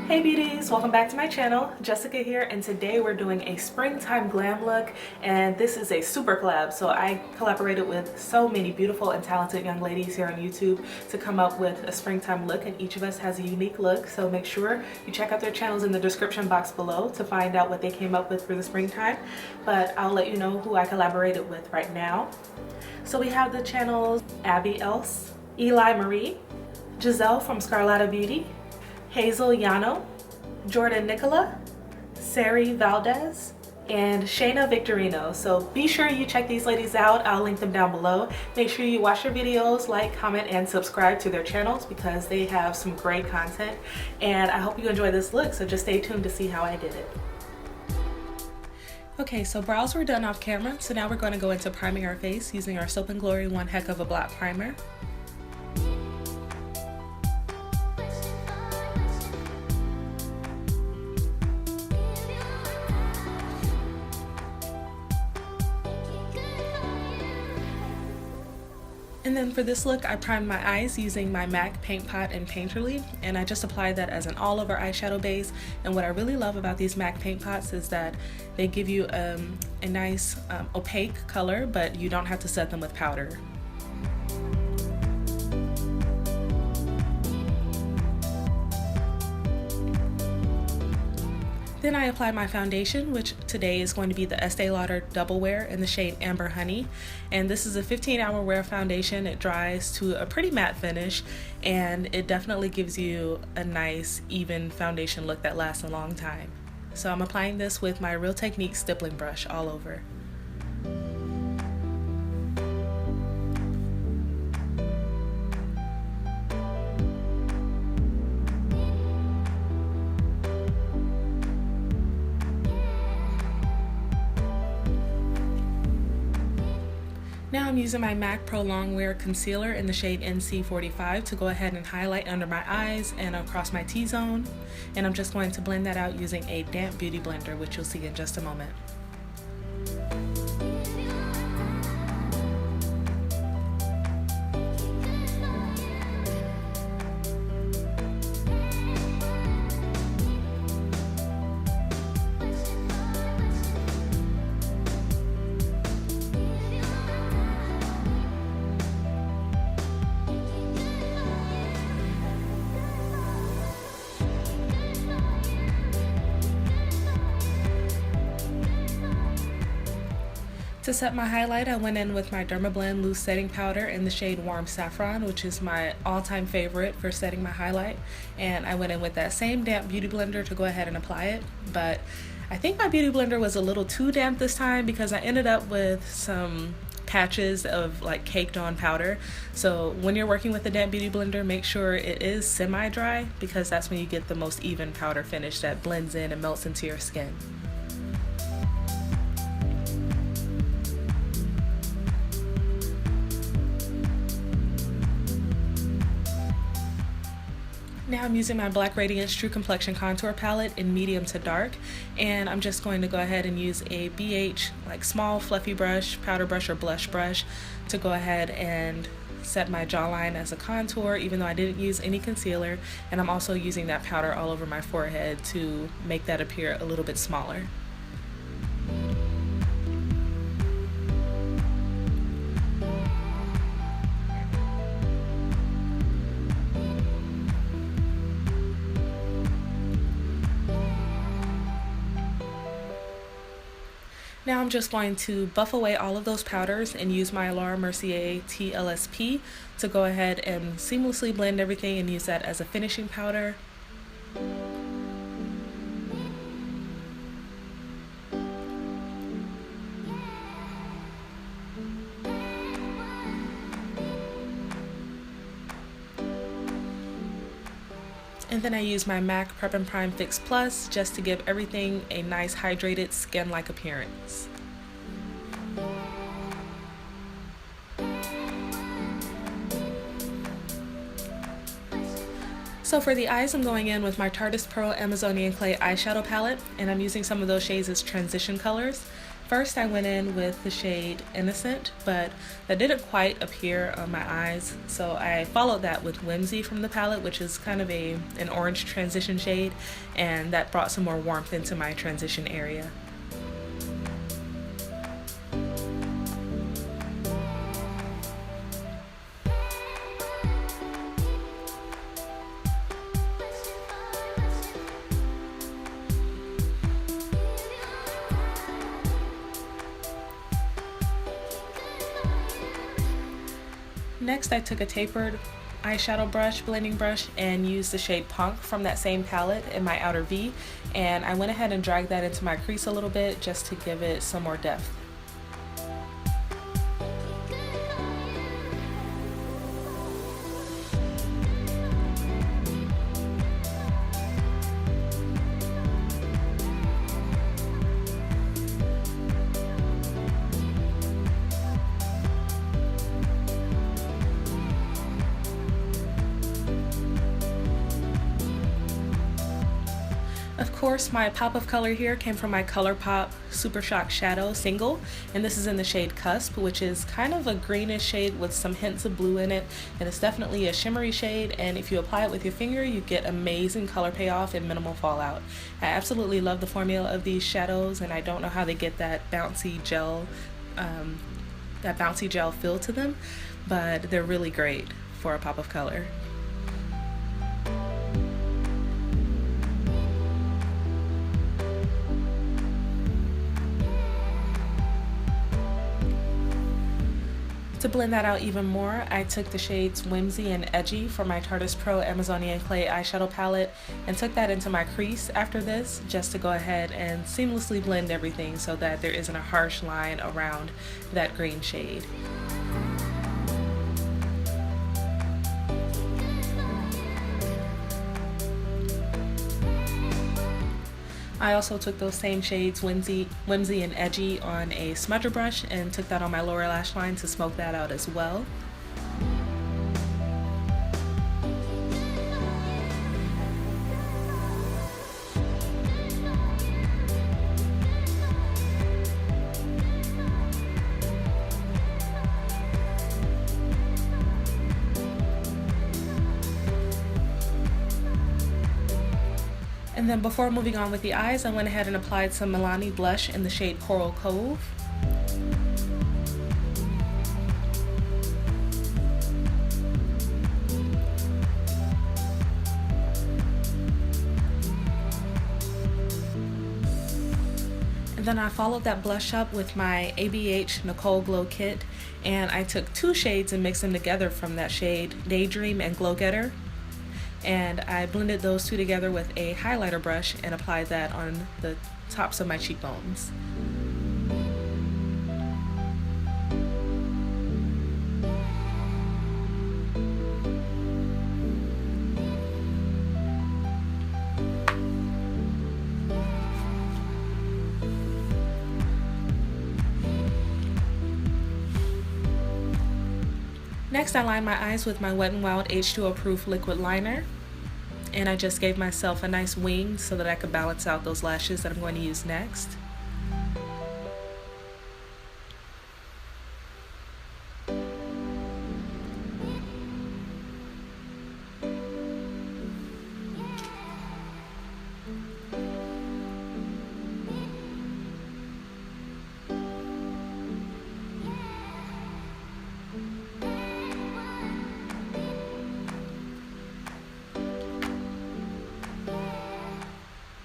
Hey beauties, welcome back to my channel. Jessica here, and today we're doing a springtime glam look, and this is a super collab. So I collaborated with so many beautiful and talented young ladies here on YouTube to come up with a springtime look, and each of us has a unique look. So make sure you check out their channels in the description box below to find out what they came up with for the springtime. But I'll let you know who I collaborated with right now. So we have the channels Abby Else, Eli Marie, Giselle from Scarlata Beauty, Hazel Yano, Jordan Nicola, Sari Valdez, and Shayna Victorino. So be sure you check these ladies out. I'll link them down below. Make sure you watch their videos, like, comment, and subscribe to their channels because they have some great content. And I hope you enjoy this look, so just stay tuned to see how I did it. Okay, so brows were done off camera, so now we're going to go into priming our face using our Soap & Glory One Heck of a Blot Primer. And then for this look, I primed my eyes using my MAC Paint Pot and Painterly, and I just applied that as an all-over eyeshadow base. And what I really love about these MAC Paint Pots is that they give you a nice opaque color, but you don't have to set them with powder. Then I applied my foundation, which today is going to be the Estee Lauder Double Wear in the shade Amber Honey. And this is a 15-hour wear foundation. It dries to a pretty matte finish, and it definitely gives you a nice, even foundation look that lasts a long time. So I'm applying this with my Real Technique stippling brush all over. Now I'm using my MAC Pro Longwear Concealer in the shade NC45 to go ahead and highlight under my eyes and across my T-zone. And I'm just going to blend that out using a damp beauty blender, which you'll see in just a moment. To set my highlight, I went in with my Dermablend Loose Setting Powder in the shade Warm Saffron, which is my all-time favorite for setting my highlight. And I went in with that same damp beauty blender to go ahead and apply it. But I think my beauty blender was a little too damp this time because I ended up with some patches of like caked on powder. So when you're working with a damp beauty blender, make sure it is semi-dry because that's when you get the most even powder finish that blends in and melts into your skin. Now I'm using my Black Radiance True Complexion Contour Palette in medium to dark, and I'm just going to go ahead and use a BH like small fluffy brush, powder brush or blush brush to go ahead and set my jawline as a contour, even though I didn't use any concealer. And I'm also using that powder all over my forehead to make that appear a little bit smaller. Now I'm just going to buff away all of those powders and use my Laura Mercier TLSP to go ahead and seamlessly blend everything and use that as a finishing powder. And then I use my MAC Prep and Prime Fix Plus just to give everything a nice hydrated skin-like appearance. So for the eyes, I'm going in with my Tarte's Pearl Amazonian Clay eyeshadow palette, and I'm using some of those shades as transition colors. First I went in with the shade Innocent, but that didn't quite appear on my eyes, so I followed that with Whimsy from the palette, which is kind of an orange transition shade, and that brought some more warmth into my transition area. Next, I took a tapered eyeshadow brush, blending brush, and used the shade Punk from that same palette in my outer V, and I went ahead and dragged that into my crease a little bit just to give it some more depth. Of course, my pop of color here came from my ColourPop Super Shock Shadow single, and this is in the shade Cusp, which is kind of a greenish shade with some hints of blue in it, and it's definitely a shimmery shade, and if you apply it with your finger, you get amazing color payoff and minimal fallout. I absolutely love the formula of these shadows, and I don't know how they get that bouncy gel feel to them, but they're really great for a pop of color. To blend that out even more, I took the shades Whimsy and Edgy from my Tarteist Pro Amazonian Clay eyeshadow palette and took that into my crease after this, just to go ahead and seamlessly blend everything so that there isn't a harsh line around that green shade. I also took those same shades, Whimsy and Edgy, on a smudger brush and took that on my lower lash line to smoke that out as well. And then before moving on with the eyes, I went ahead and applied some Milani blush in the shade Coral Cove. And then I followed that blush up with my ABH Nicole Glow Kit, and I took two shades and mixed them together from that shade Daydream and Glow Getter. And I blended those two together with a highlighter brush and applied that on the tops of my cheekbones. Next, I lined my eyes with my Wet n Wild H2O Proof liquid liner, and I just gave myself a nice wing so that I could balance out those lashes that I'm going to use next.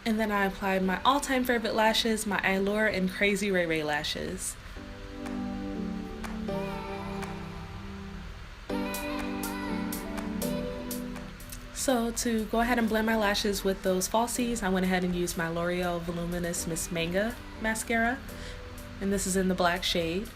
And then I applied my all-time favorite lashes, my Eylure and KRAZYRAYRAY lashes. So to go ahead and blend my lashes with those falsies, I went ahead and used my L'Oreal Voluminous Miss Manga mascara, and this is in the black shade.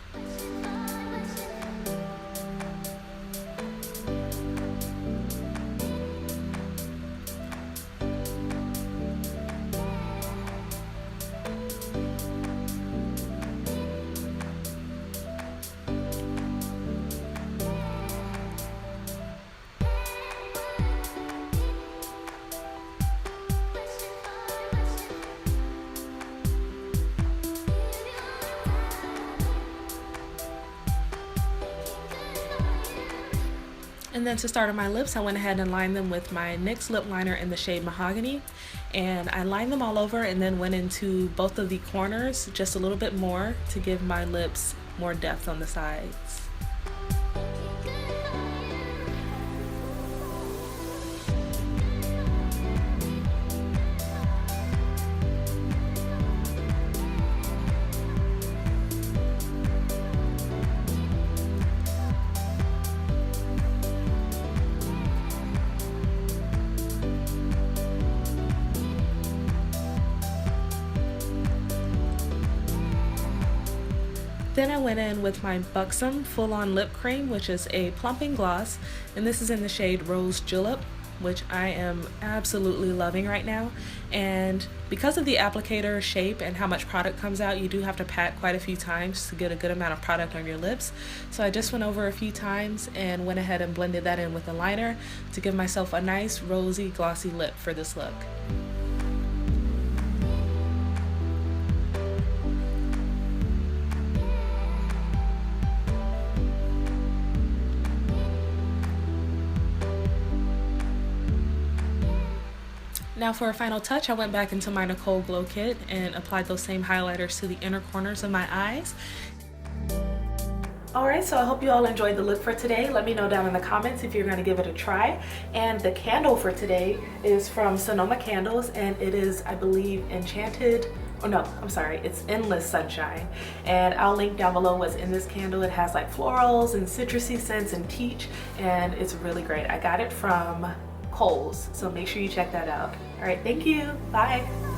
And then to start on my lips, I went ahead and lined them with my NYX lip liner in the shade Mahogany. And I lined them all over and then went into both of the corners just a little bit more to give my lips more depth on the sides. Then I went in with my Buxom Full-On Lip Cream, which is a plumping gloss, and this is in the shade Rose Julep, which I am absolutely loving right now. And because of the applicator shape and how much product comes out, you do have to pat quite a few times to get a good amount of product on your lips. So I just went over a few times and went ahead and blended that in with a liner to give myself a nice rosy glossy lip for this look. Now for a final touch, I went back into my Nicole Glow Kit and applied those same highlighters to the inner corners of my eyes. Alright, so I hope you all enjoyed the look for today. Let me know down in the comments if you're going to give it a try. And the candle for today is from Sonoma Candles, and it is, I believe, Enchanted. Oh no, I'm sorry, it's Endless Sunshine. And I'll link down below what's in this candle. It has like florals and citrusy scents and peach, and it's really great. I got it from Kohl's, so make sure you check that out. All right, thank you. Bye.